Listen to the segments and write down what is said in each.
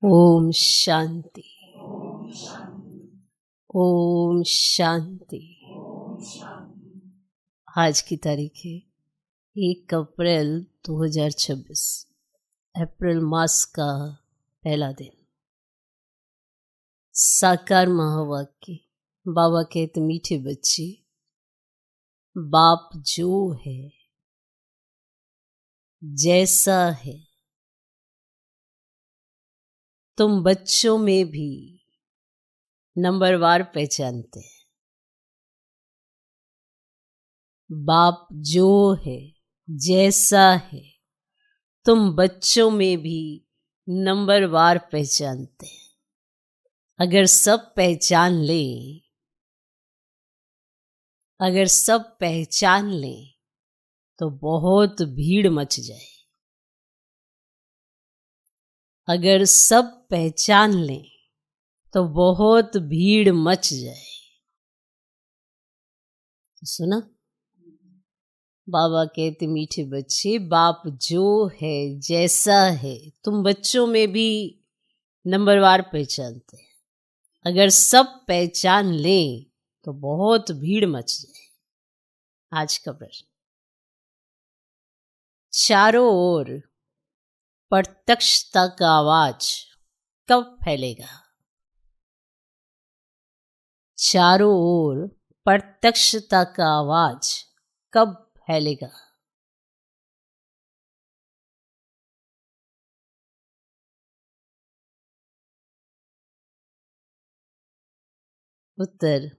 ओम शांति। ओम शांति। आज की तारीख है 1 अप्रैल 2026, अप्रैल मास का पहला दिन। साकार महावाक्य। बाबा कहते मीठे बच्चे, बाप जो है जैसा है तुम बच्चों में भी नंबरवार पहचानते हैं। बाप जो है जैसा है तुम बच्चों में भी नंबरवार पहचानते हैं। अगर सब पहचान लें तो बहुत भीड़ मच जाए। अगर सब पहचान लें तो बहुत भीड़ मच जाए। सुना? बाबा कहते मीठे बच्चे, बाप जो है जैसा है तुम बच्चों में भी नंबरवार पहचानते हैं। अगर सब पहचान लें तो बहुत भीड़ मच जाए। आज का प्रश्न, चारों ओर प्रत्यक्षता का आवाज कब फैलेगा? चारों ओर प्रत्यक्षता का आवाज कब फैलेगा? उत्तर,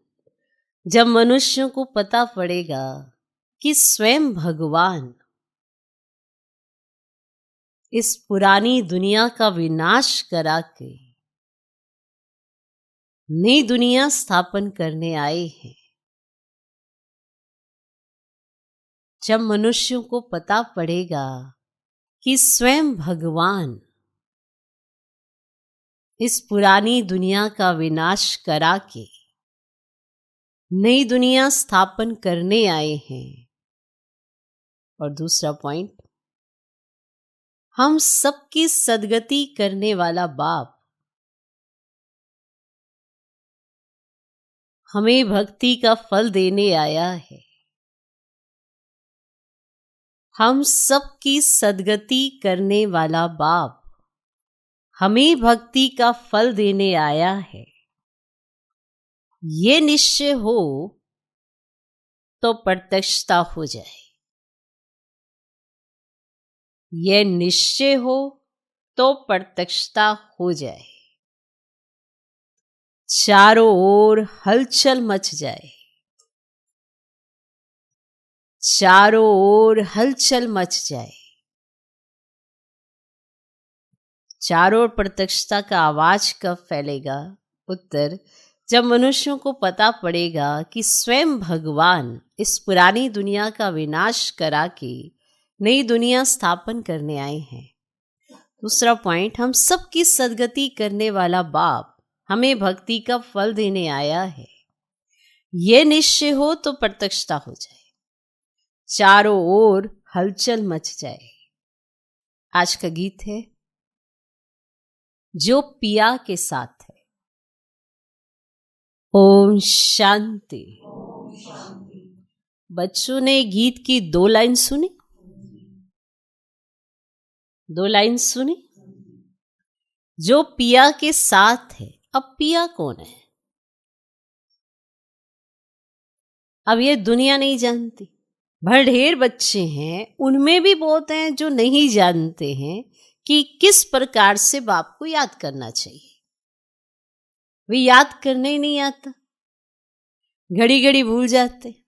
जब मनुष्यों को पता पड़ेगा कि स्वयं भगवान इस पुरानी दुनिया का विनाश करा के नई दुनिया स्थापन करने आए हैं। जब मनुष्यों को पता पड़ेगा कि स्वयं भगवान इस पुरानी दुनिया का विनाश करा के नई दुनिया स्थापन करने आए हैं। और दूसरा पॉइंट, हम सबकी सद्गति करने वाला बाप हमें भक्ति का फल देने आया है। हम सबकी सद्गति करने वाला बाप हमें भक्ति का फल देने आया है। ये निश्चय हो तो प्रत्यक्षता हो जाए। ये निश्चय हो तो प्रत्यक्षता हो जाए। चारों ओर हलचल मच जाए। चारों ओर हलचल मच जाए। चारों ओर प्रत्यक्षता का आवाज कब फैलेगा? उत्तर, जब मनुष्यों को पता पड़ेगा कि स्वयं भगवान इस पुरानी दुनिया का विनाश करा के नई दुनिया स्थापन करने आए हैं। दूसरा पॉइंट, हम सबकी सद्गति करने वाला बाप हमें भक्ति का फल देने आया है। ये निश्चय हो तो प्रत्यक्षता हो जाए। चारों ओर हलचल मच जाए। आज का गीत है जो पिया के साथ है। ओम शांति। बच्चों ने गीत की 2 लाइन सुनी? 2 लाइन सुनी? जो पिया के साथ है। अब पिया कौन है? अब ये दुनिया नहीं जानती। भर ढेर बच्चे हैं, उनमें भी बहुत हैं जो नहीं जानते हैं कि किस प्रकार से बाप को याद करना चाहिए। वे याद करने ही नहीं आता, घड़ी घड़ी भूल जाते।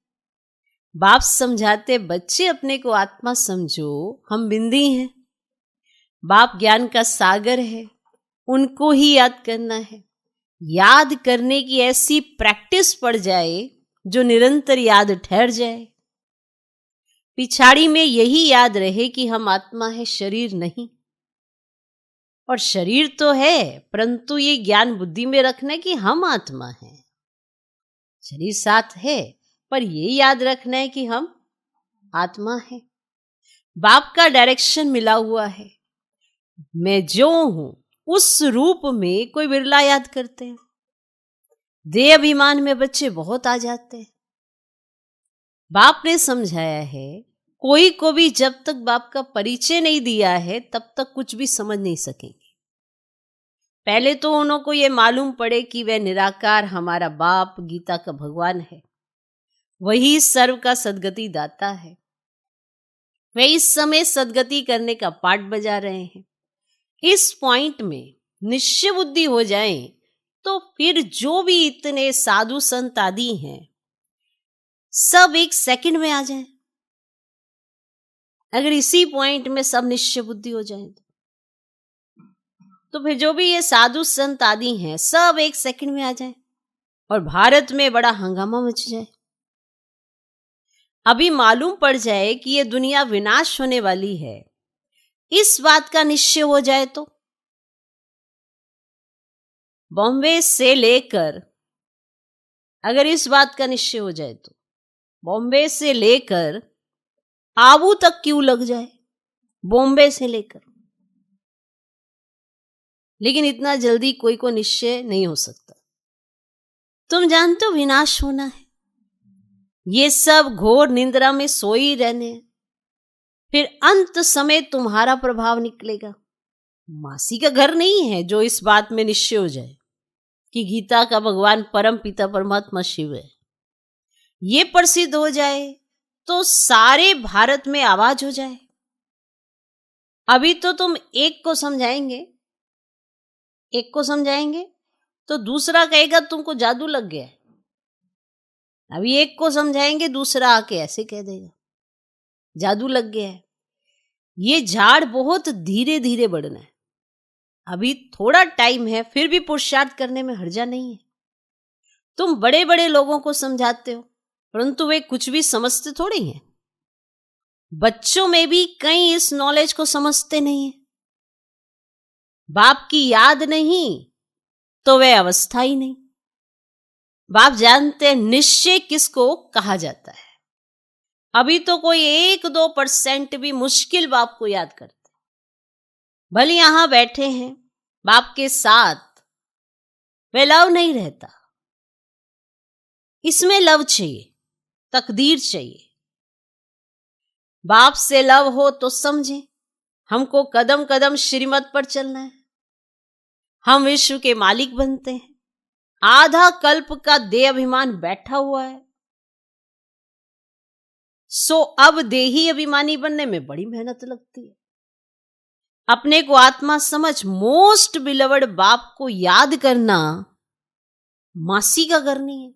बाप समझाते, बच्चे अपने को आत्मा समझो, हम बिंदी हैं। बाप ज्ञान का सागर है, उनको ही याद करना है। याद करने की ऐसी प्रैक्टिस पड़ जाए जो निरंतर याद ठहर जाए। पिछाड़ी में यही याद रहे कि हम आत्मा है, शरीर नहीं। और शरीर तो है, परंतु ये ज्ञान बुद्धि में रखना है कि हम आत्मा हैं। शरीर साथ है, पर ये याद रखना है कि हम आत्मा हैं। बाप का डायरेक्शन मिला हुआ है। मैं जो हूं उस रूप में कोई बिरला याद करते हैं। देह अभिमान में बच्चे बहुत आ जाते हैं। बाप ने समझाया है, कोई को भी जब तक बाप का परिचय नहीं दिया है तब तक कुछ भी समझ नहीं सकेंगे। पहले तो उनको ये मालूम पड़े कि वह निराकार हमारा बाप गीता का भगवान है, वही सर्व का सद्गति दाता है। वे इस समय सद्गति करने का पाठ बजा रहे हैं। इस पॉइंट में निश्चय बुद्धि हो जाए तो फिर जो भी इतने साधु संत आदि हैं सब एक सेकंड में आ जाएं। अगर इसी पॉइंट में सब निश्चय बुद्धि हो जाए तो फिर जो भी ये साधु संत आदि हैं सब एक सेकंड में आ जाएं और भारत में बड़ा हंगामा मच जाए। अभी मालूम पड़ जाए कि ये दुनिया विनाश होने वाली है, इस बात का निश्चय हो जाए तो बॉम्बे से लेकर, अगर इस बात का निश्चय हो जाए तो बॉम्बे से लेकर आबू तक क्यों लग जाए, बॉम्बे से लेकर। लेकिन इतना जल्दी कोई को निश्चय नहीं हो सकता। तुम जानते हो विनाश होना है, ये सब घोर निंद्रा में सोई रहने हैं, फिर अंत समय तुम्हारा प्रभाव निकलेगा। मासी का घर नहीं है जो इस बात में निश्चय हो जाए कि गीता का भगवान परम पिता परमात्मा शिव है। ये प्रसिद्ध हो जाए तो सारे भारत में आवाज हो जाए। अभी तो तुम एक को समझाएंगे तो दूसरा कहेगा तुमको जादू लग गया है। अभी एक को समझाएंगे दूसरा आके ऐसे कह देगा जादू लग गया है। ये झाड़ बहुत धीरे धीरे बढ़ना है। अभी थोड़ा टाइम है, फिर भी पुरुषार्थ करने में हर्जा नहीं है। तुम बड़े बड़े लोगों को समझाते हो परंतु वे कुछ भी समझते थोड़ी हैं। बच्चों में भी कई इस नॉलेज को समझते नहीं है। बाप की याद नहीं तो वह अवस्था ही नहीं। बाप जानते हैं निश्चय किसको कहा जाता है। अभी तो कोई 1-2% भी मुश्किल बाप को याद करते, भले यहां बैठे हैं बाप के साथ, वह लव नहीं रहता। इसमें लव चाहिए, तकदीर चाहिए। बाप से लव हो तो समझे हमको कदम कदम श्रीमत पर चलना है। हम विश्व के मालिक बनते हैं। आधा कल्प का देह अभिमान बैठा हुआ है, सो अब देही अभिमानी बनने में बड़ी मेहनत लगती है। अपने को आत्मा समझ मोस्ट बिलवड बाप को याद करना मासी का करनी है।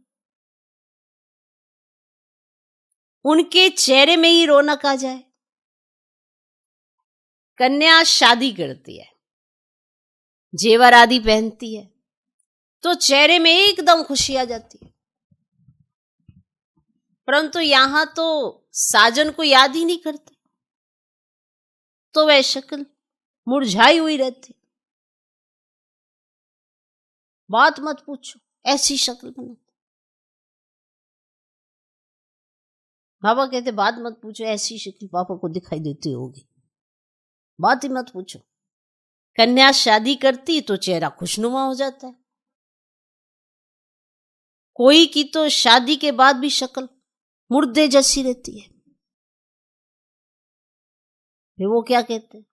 उनके चेहरे में ही रौनक आ जाए। कन्या शादी करती है, जेवर आदि पहनती है तो चेहरे में एकदम खुशी आ जाती है। परंतु यहां तो साजन को याद ही नहीं करते तो वह शक्ल मुरझाई हुई रहती। बात मत पूछो, ऐसी शक्ल बना। बाबा कहते बात मत पूछो, ऐसी शक्ल पापा को दिखाई देती होगी, बात ही मत पूछो। कन्या शादी करती तो चेहरा खुशनुमा हो जाता है। कोई की तो शादी के बाद भी शक्ल मुर्दे जैसी रहती है। फिर वो क्या कहते हैं,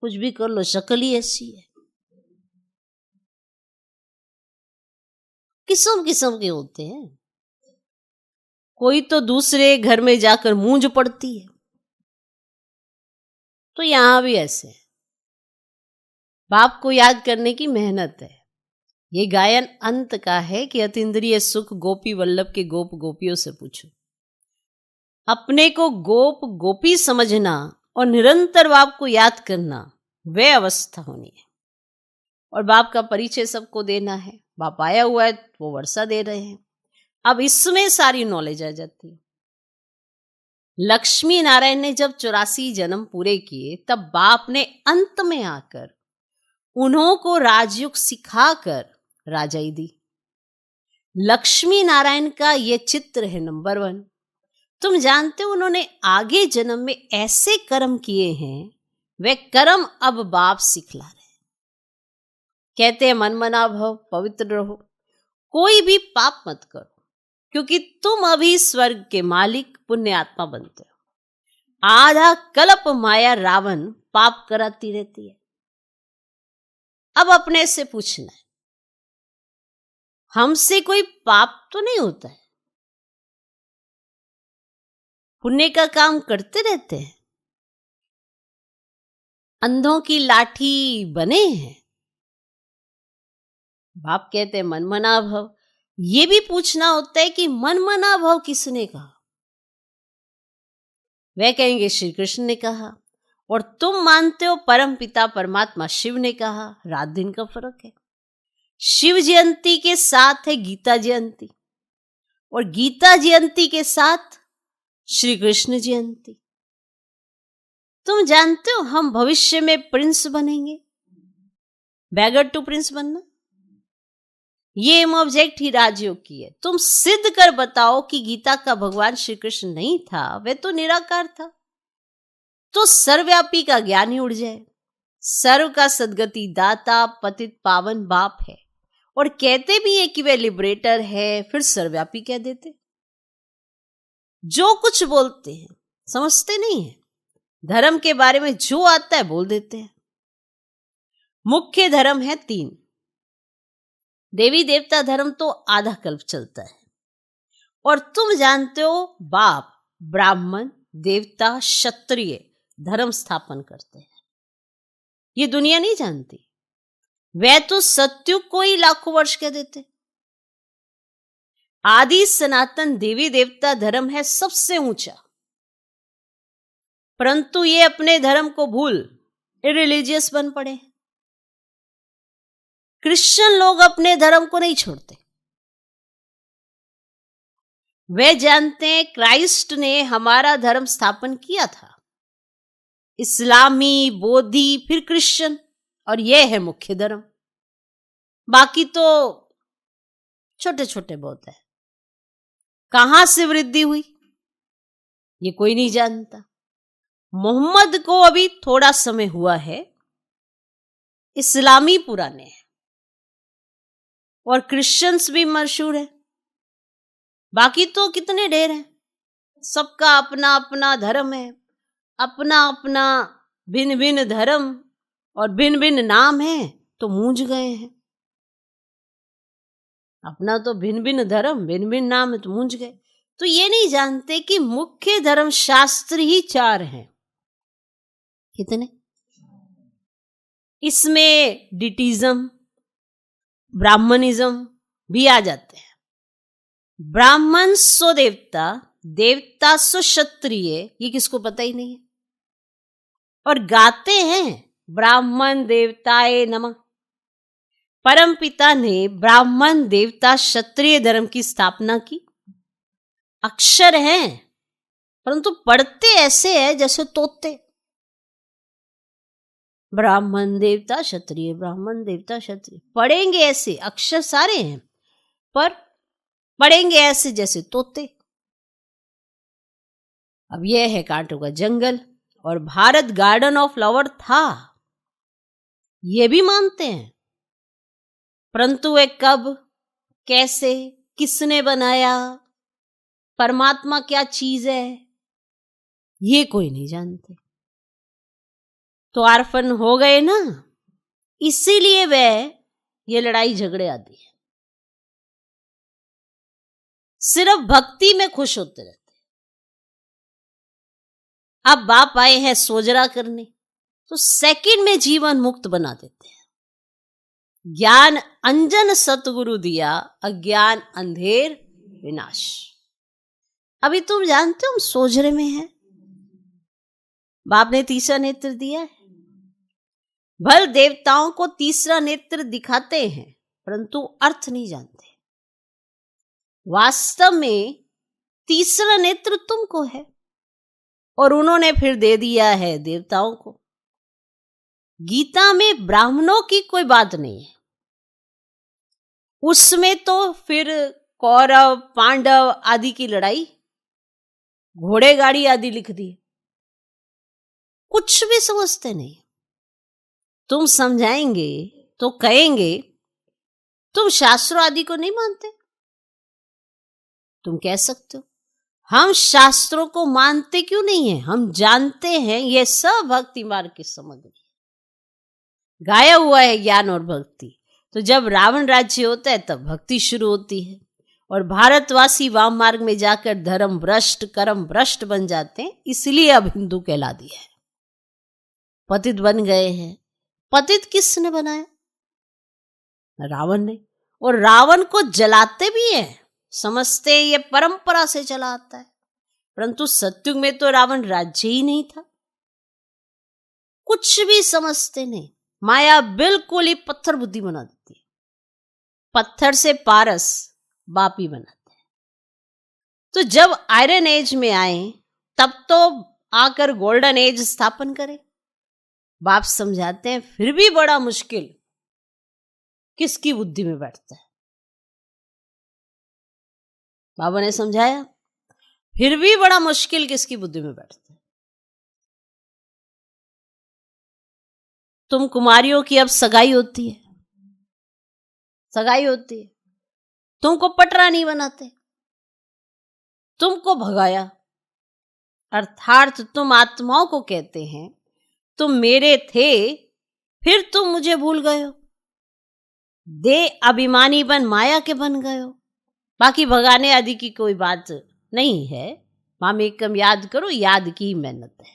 कुछ भी कर लो शक्ल ही ऐसी है। किस्म किस्म के होते हैं। कोई तो दूसरे घर में जाकर मूंज पड़ती है। तो यहां भी ऐसे है। बाप को याद करने की मेहनत है। ये गायन अंत का है कि अतीन्द्रिय सुख गोपी वल्लभ के गोप गोपियों से पूछो। अपने को गोप गोपी समझना और निरंतर बाप को याद करना वह अवस्था होनी है। और बाप का परिचय सबको देना है। बाप आया हुआ है वो वर्षा दे रहे हैं। अब इसमें सारी नॉलेज आ जाती है। लक्ष्मी नारायण ने जब 84 जन्म पूरे किए तब बाप ने अंत में आकर उन्हों को राजयुग सिखाकर राजाई दी। लक्ष्मी नारायण का ये चित्र है नंबर 1। तुम जानते हो उन्होंने आगे जन्म में ऐसे कर्म किए हैं, वे कर्म अब बाप सिखला रहे। कहते हैं मन मना भव, पवित्र रहो, कोई भी पाप मत करो, क्योंकि तुम अभी स्वर्ग के मालिक पुण्य आत्मा बनते हो। आधा कल्प माया रावण पाप कराती रहती है। अब अपने से पूछना है, हमसे कोई पाप तो नहीं होता है? पुण्य का काम करते रहते हैं, अंधों की लाठी बने हैं। बाप कहते हैं मन मना भव। ये भी पूछना होता है कि मन मना भव किसने कहा? वह कहेंगे श्री कृष्ण ने कहा, और तुम मानते हो परम पिता परमात्मा शिव ने कहा। रात दिन का फर्क है। शिव जयंती के साथ है गीता जयंती, और गीता जयंती के साथ श्री कृष्ण जयंती। तुम जानते हो हम भविष्य में प्रिंस बनेंगे। बैगर टू प्रिंस बनना, ये एम ऑब्जेक्ट ही राजयोग की है। तुम सिद्ध कर बताओ कि गीता का भगवान श्री कृष्ण नहीं था, वह तो निराकार था, तो सर्वव्यापी का ज्ञान ही उड़ जाए। सर्व का सद्गति दाता पतित पावन बाप है, और कहते भी है कि वह लिबरेटर है, फिर सर्वव्यापी कह देते। जो कुछ बोलते हैं समझते नहीं है। धर्म के बारे में जो आता है बोल देते हैं। मुख्य धर्म है 3। देवी देवता धर्म तो आधा कल्प चलता है, और तुम जानते हो बाप ब्राह्मण देवता क्षत्रिय धर्म स्थापन करते हैं। ये दुनिया नहीं जानती। वह तो सत्युग को ही लाखों वर्ष कह देते। आदि सनातन देवी देवता धर्म है सबसे ऊंचा, परंतु ये अपने धर्म को भूल इरिलीजियस बन पड़े हैं। क्रिश्चियन लोग अपने धर्म को नहीं छोड़ते। वे जानते हैं क्राइस्ट ने हमारा धर्म स्थापन किया था, इस्लामी, बौद्धि, फिर क्रिश्चियन, और यह है मुख्य धर्म। बाकी तो छोटे छोटे बहुत है। कहां से वृद्धि हुई ये कोई नहीं जानता। मोहम्मद को अभी थोड़ा समय हुआ है, इस्लामी पुराने हैं, और क्रिश्चियंस भी मशहूर है। बाकी तो कितने ढेर हैं। सबका अपना अपना धर्म है, अपना अपना भिन्न भिन्न धर्म और भिन्न भिन्न नाम है, तो मूंझ गए हैं। अपना तो भिन्न भिन्न धर्म भिन्न भिन्न नाम है, तो मूंझ गए। तो ये नहीं जानते कि मुख्य धर्म शास्त्र ही 4 हैं। कितने? इसमें डिटिज्म, ब्राह्मणिज्म भी आ जाते हैं। ब्राह्मण सो देवता, देवता सो क्षत्रिय, ये किसको पता ही नहीं है, और गाते हैं ब्राह्मण देवताए नमः। परमपिता ने ब्राह्मण देवता क्षत्रिय धर्म की स्थापना की। अक्षर हैं, परंतु पढ़ते ऐसे है जैसे तोते। ब्राह्मण देवता क्षत्रिय, ब्राह्मण देवता क्षत्रिय, पढ़ेंगे ऐसे, अक्षर सारे हैं पर पढ़ेंगे ऐसे जैसे तोते। अब यह है कांटों का जंगल, और भारत गार्डन ऑफ फ्लावर था, ये भी मानते हैं, परंतु वह कब, कैसे, किसने बनाया, परमात्मा क्या चीज है, ये कोई नहीं जानते। तो आर्फन हो गए ना, इसीलिए वह ये लड़ाई झगड़े आती है। सिर्फ भक्ति में खुश होते रहते। अब बाप आए हैं सोजरा करने, तो सेकंड में जीवन मुक्त बना देते हैं। ज्ञान अंजन सतगुरु दिया, अज्ञान अंधेर विनाश। अभी तुम जानते हो हम सोजरे में हैं। बाप ने तीसरा नेत्र दिया है। भल देवताओं को तीसरा नेत्र दिखाते हैं, परंतु अर्थ नहीं जानते। वास्तव में तीसरा नेत्र तुमको है, और उन्होंने फिर दे दिया है देवताओं को। गीता में ब्राह्मणों की कोई बात नहीं है, उसमें तो फिर कौरव पांडव आदि की लड़ाई, घोड़े गाड़ी आदि लिख दी। कुछ भी समझते नहीं। तुम समझाएंगे तो कहेंगे तुम शास्त्रों आदि को नहीं मानते। तुम कह सकते हो हम शास्त्रों को मानते क्यों नहीं है, हम जानते हैं ये सब भक्ति मार्ग की सामग्री है, गाया हुआ है ज्ञान और भक्ति। तो जब रावण राज्य होता है तब भक्ति शुरू होती है और भारतवासी वाम मार्ग में जाकर धर्म भ्रष्ट कर्म भ्रष्ट बन जाते हैं, इसलिए अब हिंदू कहला दिया है, पतित बन गए हैं। पतित किसने बनाया? रावण ने। और रावण को जलाते भी हैं, समझते हैं ये परंपरा से चला आता है, परंतु सतयुग में तो रावण राज्य ही नहीं था। कुछ भी समझते नहीं, माया बिल्कुल ही पत्थर बुद्धि बना देती है, पत्थर से पारस बापी बनाते हैं। तो जब आयरन एज में आए तब तो आकर गोल्डन एज स्थापन करे। बाप समझाते हैं फिर भी बड़ा मुश्किल किसकी बुद्धि में बैठता है। बाबा ने समझाया फिर भी बड़ा मुश्किल किसकी बुद्धि में बैठता है। तुम कुमारियों की अब सगाई होती है, सगाई होती है, तुमको पटरा नहीं बनाते, तुमको भगाया, अर्थात तुम आत्माओं को कहते हैं तुम मेरे थे फिर तुम मुझे भूल गए हो, दे अभिमानी बन माया के बन गए हो। बाकी भगाने आदि की कोई बात नहीं है, मामेकम याद करो, याद की मेहनत है।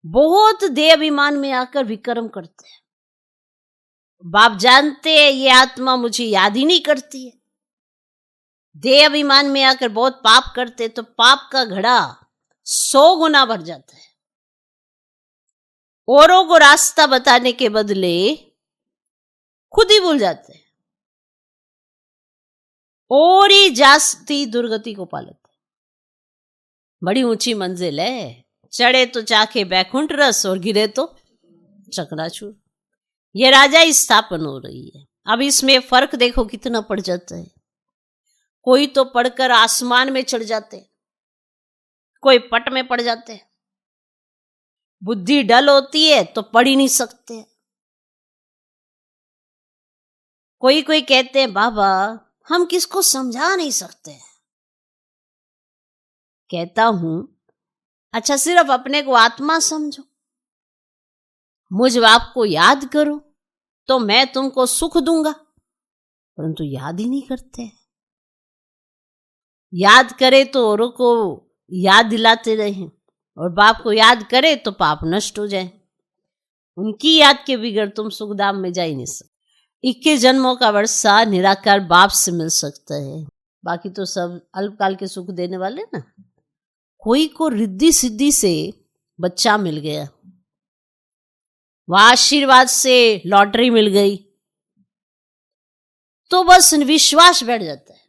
बहुत देह अभिमान में आकर विक्रम करते हैं। बाप जानते हैं ये आत्मा मुझे याद ही नहीं करती है, देह अभिमान में आकर बहुत पाप करते तो पाप का घड़ा 100 गुना भर जाता है। औरों को रास्ता बताने के बदले खुद ही भूल जाते हैं और ही जास्ती दुर्गति को पालते। बड़ी ऊंची मंजिल है, चढ़े तो चाखे बैकुंठ रस और गिरे तो चकनाचूर। ये राजा स्थापन हो रही है। अब इसमें फर्क देखो कितना पड़ जाता है। कोई तो पढ़कर आसमान में चढ़ जाते, कोई पट में पड़ जाते, बुद्धि डल होती है तो पढ़ ही नहीं सकते। कोई कोई कहते हैं बाबा हम किसको समझा नहीं सकते। कहता हूं अच्छा सिर्फ अपने को आत्मा समझो, मुझ बाप को याद करो तो मैं तुमको सुख दूंगा, परंतु याद ही नहीं करते। याद करे तो औरों को याद दिलाते रहें और बाप को याद करे तो पाप नष्ट हो जाए। उनकी याद के बिगड़ तुम सुखधाम में जा ही नहीं सकते। 21 जन्मों का वर्षा निराकार बाप से मिल सकता है, बाकी तो सब अल्पकाल के सुख देने वाले ना। कोई को रिद्धि सिद्धि से बच्चा मिल गया, वह आशीर्वाद से लॉटरी मिल गई तो बस विश्वास बैठ जाता है।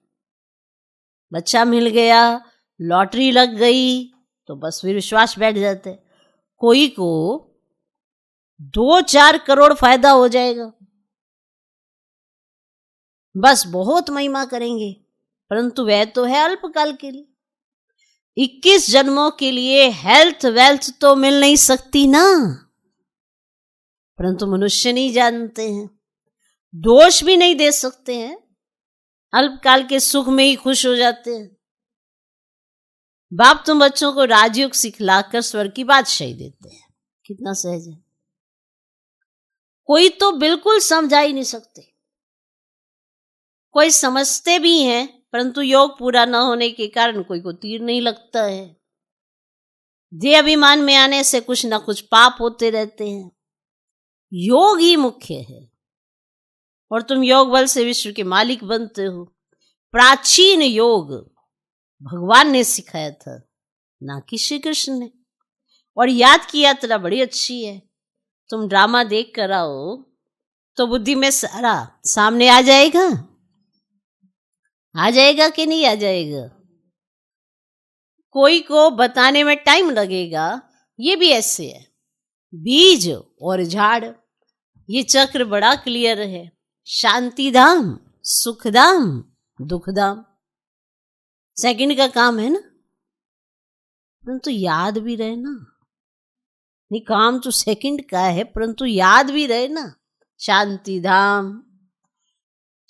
बच्चा मिल गया, लॉटरी लग गई तो बस फिर विश्वास बैठ जाता है। कोई को 2-4 करोड़ फायदा हो जाएगा, बस बहुत महिमा करेंगे, परंतु वह तो है अल्पकाल के लिए। 21 जन्मों के लिए हेल्थ वेल्थ तो मिल नहीं सकती ना, परंतु मनुष्य नहीं जानते हैं, दोष भी नहीं दे सकते हैं, अल्पकाल के सुख में ही खुश हो जाते हैं। बाप तुम बच्चों को राजयोग सिखलाकर स्वर्ग की बादशाही देते हैं, कितना सहज है। कोई तो बिल्कुल समझा ही नहीं सकते, कोई समझते भी हैं परंतु योग पूरा न होने के कारण कोई को तीर नहीं लगता है। देह अभिमान में आने से कुछ ना कुछ पाप होते रहते हैं। योग ही मुख्य है और तुम योग बल से विश्व के मालिक बनते हो। प्राचीन योग भगवान ने सिखाया था, ना कि श्री कृष्ण ने। और याद की यात्रा बड़ी अच्छी है, तुम ड्रामा देख कर आओ तो बुद्धि में सारा सामने आ जाएगा, आ जाएगा कि नहीं आ जाएगा। कोई को बताने में टाइम लगेगा, ये भी ऐसे है। बीज और झाड़, ये चक्र बड़ा क्लियर है। शांति धाम, सुख धाम, दुख धाम, सेकंड का काम है ना, परंतु याद भी रहे ना। नहीं, काम तो सेकंड का है, परंतु याद भी रहे ना। शांति धाम,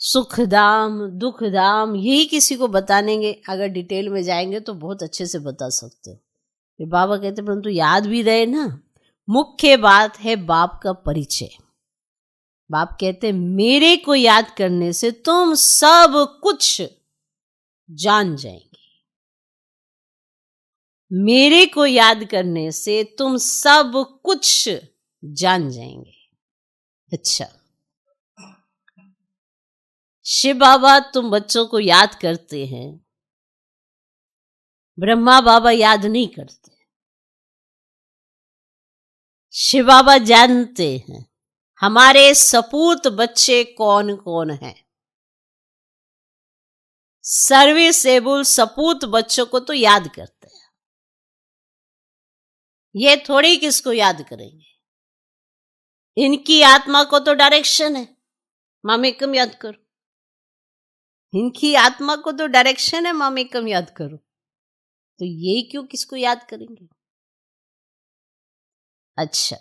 सुख धाम, दुख धाम, यही किसी को बतानेंगे अगर डिटेल में जाएंगे तो बहुत अच्छे से बता सकते हो। ये बाबा कहते परंतु याद भी रहे ना। मुख्य बात है बाप का परिचय। बाप कहते मेरे को याद करने से तुम सब कुछ जान जाएंगे। मेरे को याद करने से तुम सब कुछ जान जाएंगे। अच्छा, शिव बाबा तुम बच्चों को याद करते हैं, ब्रह्मा बाबा याद नहीं करते। शिव बाबा जानते हैं हमारे सपूत बच्चे कौन कौन हैं। सर्विसेबल सपूत बच्चों को तो याद करते हैं। ये थोड़ी किसको याद करेंगे। इनकी आत्मा को तो डायरेक्शन है, मामेकम याद करो। इनकी आत्मा को तो डायरेक्शन है, मामेकम याद करो। तो ये क्यों किसको याद करेंगे। अच्छा,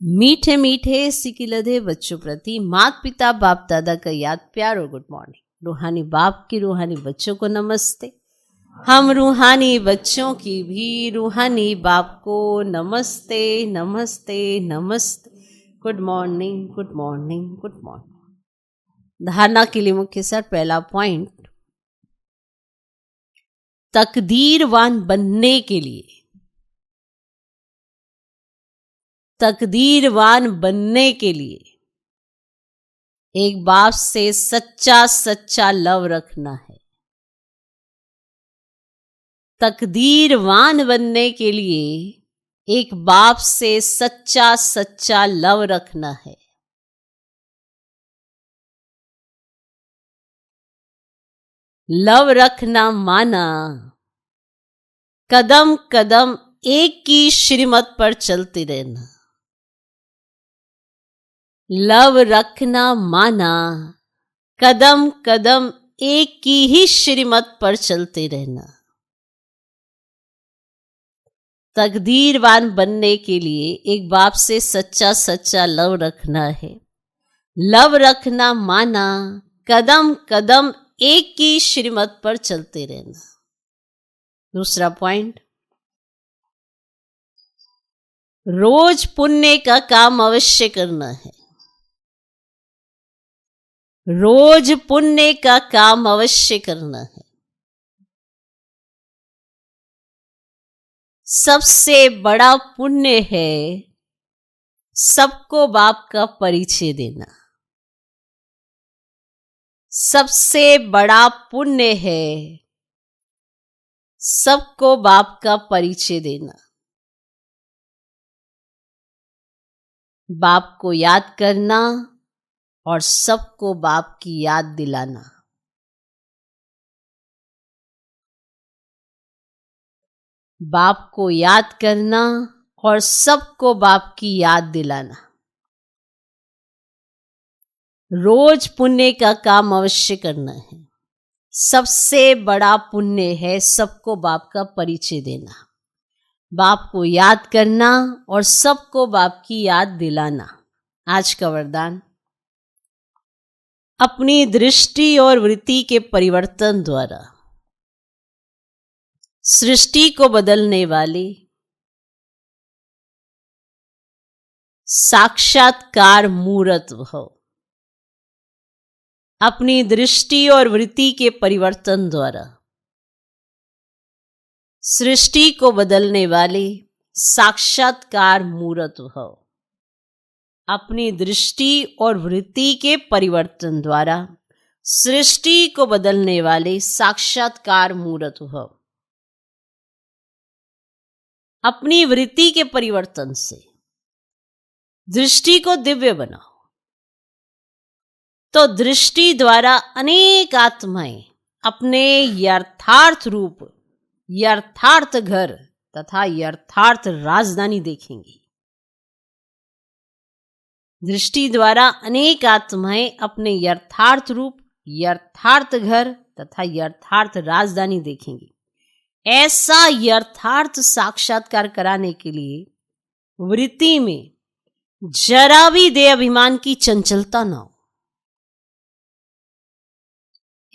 मीठे मीठे सिकिलधे बच्चों प्रति माता पिता बाप दादा का याद, प्यार और गुड मॉर्निंग। रूहानी बाप की रूहानी बच्चों को नमस्ते। हम रूहानी बच्चों की भी रूहानी बाप को नमस्ते नमस्ते नमस्ते। Good morning good morning good morning. धारणा के लिए मुख्य सर पहला पॉइंट, तकदीरवान बनने के लिए, तकदीरवान बनने के लिए एक बाप से सच्चा सच्चा लव रखना है। तकदीरवान बनने के लिए एक बाप से सच्चा सच्चा लव रखना है। लव रखना माना कदम कदम एक की श्रीमत पर चलते रहना। लव रखना माना कदम कदम एक की ही श्रीमत पर चलते रहना। तकदीरवान बनने के लिए एक बाप से सच्चा सच्चा लव रखना है। लव रखना माना कदम कदम एक की श्रीमत पर चलते रहना। दूसरा पॉइंट, रोज पुण्य का काम अवश्य करना है। रोज पुण्य का काम अवश्य करना है। सबसे बड़ा पुण्य है सबको बाप का परिचय देना। सबसे बड़ा पुण्य है सबको बाप का परिचय देना। बाप को याद करना और सबको बाप की याद दिलाना। बाप को याद करना और सबको बाप की याद दिलाना। रोज पुण्य का काम अवश्य करना है। सबसे बड़ा पुण्य है सबको बाप का परिचय देना। बाप को याद करना और सबको बाप की याद दिलाना। आज का वरदान, अपनी दृष्टि और वृत्ति के परिवर्तन द्वारा सृष्टि को बदलने वाली साक्षात्कार मूर्त भव। अपनी दृष्टि और वृत्ति के परिवर्तन द्वारा सृष्टि को बदलने वाली साक्षात्कार मूर्त भव। अपनी दृष्टि और वृत्ति के परिवर्तन द्वारा सृष्टि को बदलने वाले साक्षात्कार मूर्त भव। अपनी वृत्ति के परिवर्तन से दृष्टि को दिव्य बनाओ तो दृष्टि द्वारा अनेक आत्माएं अपने यथार्थ रूप, यथार्थ घर तथा यथार्थ राजधानी देखेंगी। दृष्टि द्वारा अनेक आत्माएं अपने यथार्थ रूप, यथार्थ घर तथा यथार्थ राजधानी देखेंगी। ऐसा यथार्थ साक्षात्कार कराने के लिए वृत्ति में जरा भी देह अभिमान की चंचलता ना हो।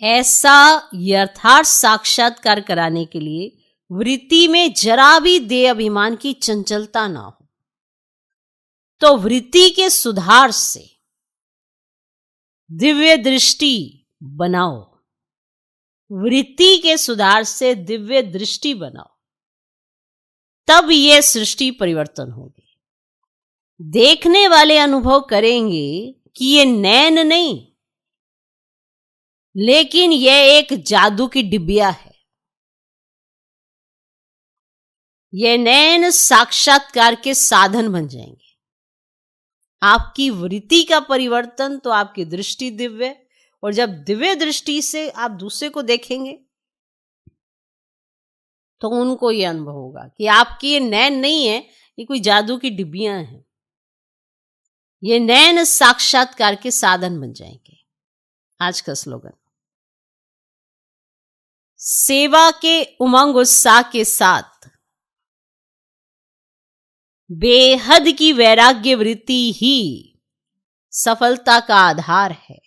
ऐसा यथार्थ साक्षात्कार कराने के लिए वृत्ति में जरा भी देह अभिमान की चंचलता ना हो। तो वृत्ति के सुधार से दिव्य दृष्टि बनाओ। वृत्ति के सुधार से दिव्य दृष्टि बनाओ, तब ये सृष्टि परिवर्तन होगी। देखने वाले अनुभव करेंगे कि ये नैन नहीं, लेकिन यह एक जादू की डिबिया है। ये नैन साक्षात्कार के साधन बन जाएंगे। आपकी वृत्ति का परिवर्तन तो आपकी दृष्टि दिव्य, और जब दिव्य दृष्टि से आप दूसरे को देखेंगे तो उनको यह अनुभव होगा कि आपकी ये नैन नहीं है, ये कोई जादू की डिब्बियां हैं। ये नैन साक्षात्कार के साधन बन जाएंगे। आज का स्लोगन, सेवा के उमंग उत्साह के साथ बेहद की वैराग्य वृत्ति ही सफलता का आधार है।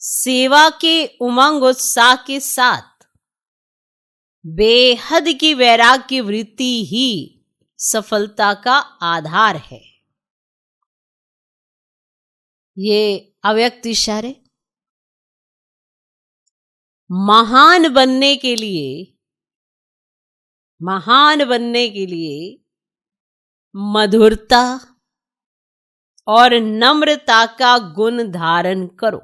सेवा के उमंग उत्साह के साथ बेहद की वैराग्य वृत्ति ही सफलता का आधार है। ये अव्यक्त इशारे महान बनने के लिए मधुरता और नम्रता का गुण धारण करो।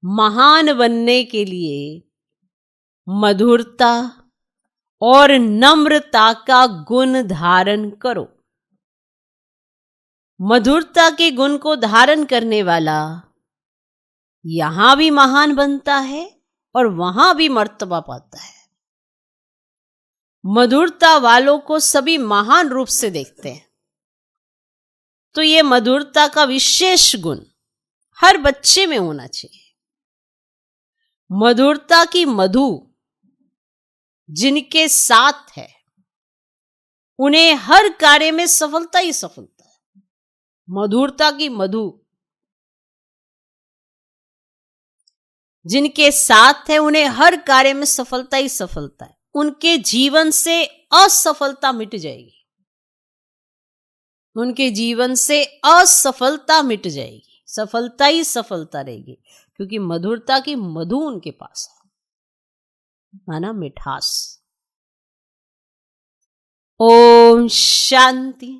महान बनने के लिए मधुरता और नम्रता का गुण धारण करो। मधुरता के गुण को धारण करने वाला यहां भी महान बनता है और वहां भी मर्तबा पाता है। मधुरता वालों को सभी महान रूप से देखते हैं। तो ये मधुरता का विशेष गुण हर बच्चे में होना चाहिए। मधुरता की मधु जिनके साथ है, उन्हें हर कार्य में सफलता ही सफलता है। मधुरता की मधु जिनके साथ है, उन्हें हर कार्य में सफलता ही सफलता है। उनके जीवन से असफलता मिट जाएगी। उनके जीवन से असफलता मिट जाएगी, सफलता ही सफलता रहेगी, क्योंकि मधुरता की मधु उनके पास है, माना मिठास। ओम शांति।